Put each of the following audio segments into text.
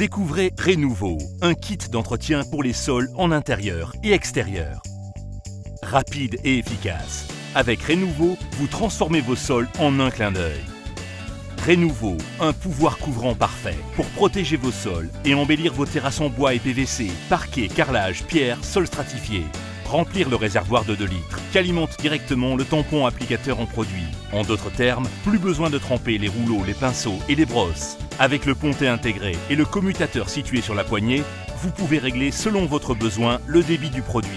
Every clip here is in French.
Découvrez Renouveau, un kit d'entretien pour les sols en intérieur et extérieur. Rapide et efficace. Avec Renouveau, vous transformez vos sols en un clin d'œil. Renouveau, un pouvoir couvrant parfait pour protéger vos sols et embellir vos terrasses en bois et PVC, parquet, carrelage, pierre, sol stratifié. Remplir le réservoir de 2 litres qui alimente directement le tampon applicateur en produit. En d'autres termes, plus besoin de tremper les rouleaux, les pinceaux et les brosses. Avec le pontet intégré et le commutateur situé sur la poignée, vous pouvez régler selon votre besoin le débit du produit.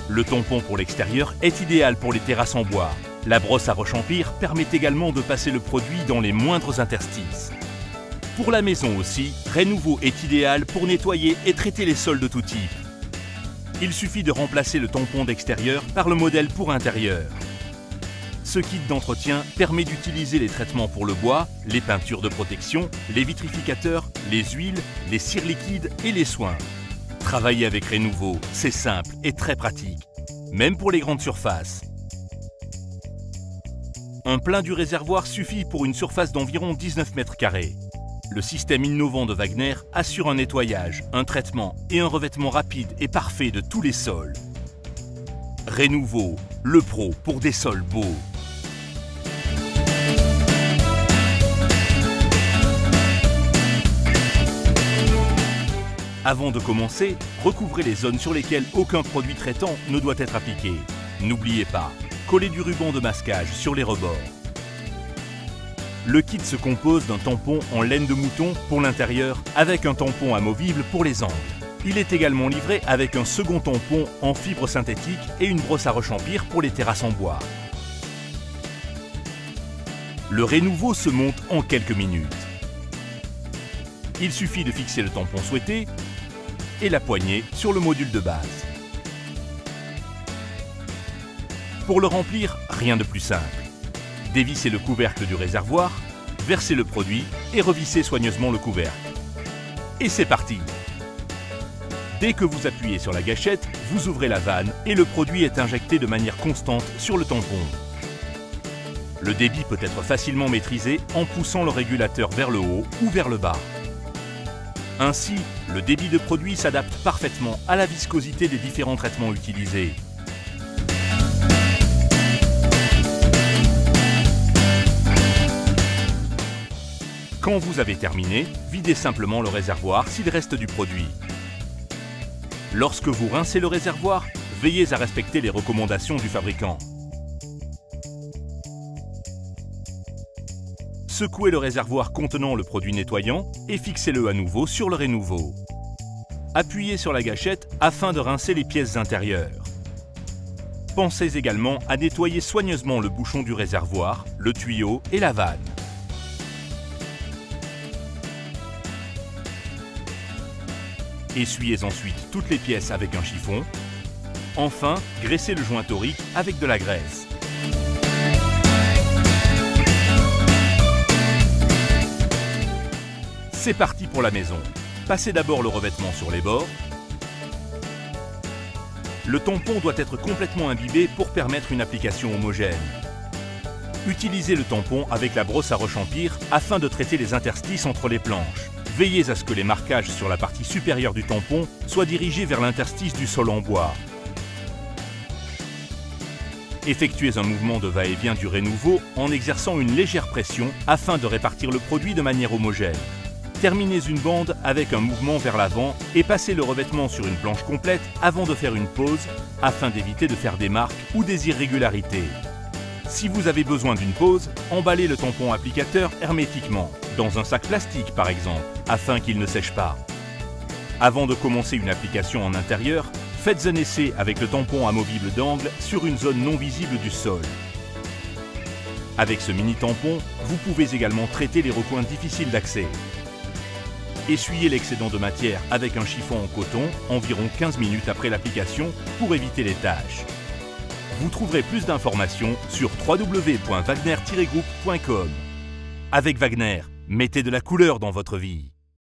Le tampon pour l'extérieur est idéal pour les terrasses en bois. La brosse à rechampir permet également de passer le produit dans les moindres interstices. Pour la maison aussi, Renouveau est idéal pour nettoyer et traiter les sols de tout type. Il suffit de remplacer le tampon d'extérieur par le modèle pour intérieur. Ce kit d'entretien permet d'utiliser les traitements pour le bois, les peintures de protection, les vitrificateurs, les huiles, les cires liquides et les soins. Travailler avec Renouveau, c'est simple et très pratique, même pour les grandes surfaces. Un plein du réservoir suffit pour une surface d'environ 19 mètres carrés. Le système innovant de Wagner assure un nettoyage, un traitement et un revêtement rapide et parfait de tous les sols. Renouveau, le pro pour des sols beaux. Avant de commencer, recouvrez les zones sur lesquelles aucun produit traitant ne doit être appliqué. N'oubliez pas, collez du ruban de masquage sur les rebords. Le kit se compose d'un tampon en laine de mouton pour l'intérieur avec un tampon amovible pour les angles. Il est également livré avec un second tampon en fibre synthétique et une brosse à rechampir pour les terrasses en bois. Le Renouveau se monte en quelques minutes. Il suffit de fixer le tampon souhaité et la poignée sur le module de base. Pour le remplir, rien de plus simple. Dévissez le couvercle du réservoir, versez le produit et revissez soigneusement le couvercle. Et c'est parti! Dès que vous appuyez sur la gâchette, vous ouvrez la vanne et le produit est injecté de manière constante sur le tampon. Le débit peut être facilement maîtrisé en poussant le régulateur vers le haut ou vers le bas. Ainsi, le débit de produit s'adapte parfaitement à la viscosité des différents traitements utilisés. Quand vous avez terminé, videz simplement le réservoir s'il reste du produit. Lorsque vous rincez le réservoir, veillez à respecter les recommandations du fabricant. Secouez le réservoir contenant le produit nettoyant et fixez-le à nouveau sur le Renouveau. Appuyez sur la gâchette afin de rincer les pièces intérieures. Pensez également à nettoyer soigneusement le bouchon du réservoir, le tuyau et la vanne. Essuyez ensuite toutes les pièces avec un chiffon. Enfin, graissez le joint torique avec de la graisse. C'est parti pour la maison. Passez d'abord le revêtement sur les bords. Le tampon doit être complètement imbibé pour permettre une application homogène. Utilisez le tampon avec la brosse à rechampir afin de traiter les interstices entre les planches. Veillez à ce que les marquages sur la partie supérieure du tampon soient dirigés vers l'interstice du sol en bois. Effectuez un mouvement de va-et-vient du Renouveau en exerçant une légère pression afin de répartir le produit de manière homogène. Terminez une bande avec un mouvement vers l'avant et passez le revêtement sur une planche complète avant de faire une pause afin d'éviter de faire des marques ou des irrégularités. Si vous avez besoin d'une pause, emballez le tampon applicateur hermétiquement, dans un sac plastique par exemple, afin qu'il ne sèche pas. Avant de commencer une application en intérieur, faites un essai avec le tampon amovible d'angle sur une zone non visible du sol. Avec ce mini tampon, vous pouvez également traiter les recoins difficiles d'accès. Essuyez l'excédent de matière avec un chiffon en coton environ 15 minutes après l'application pour éviter les taches. Vous trouverez plus d'informations sur www.wagner-group.com. Avec Wagner, mettez de la couleur dans votre vie.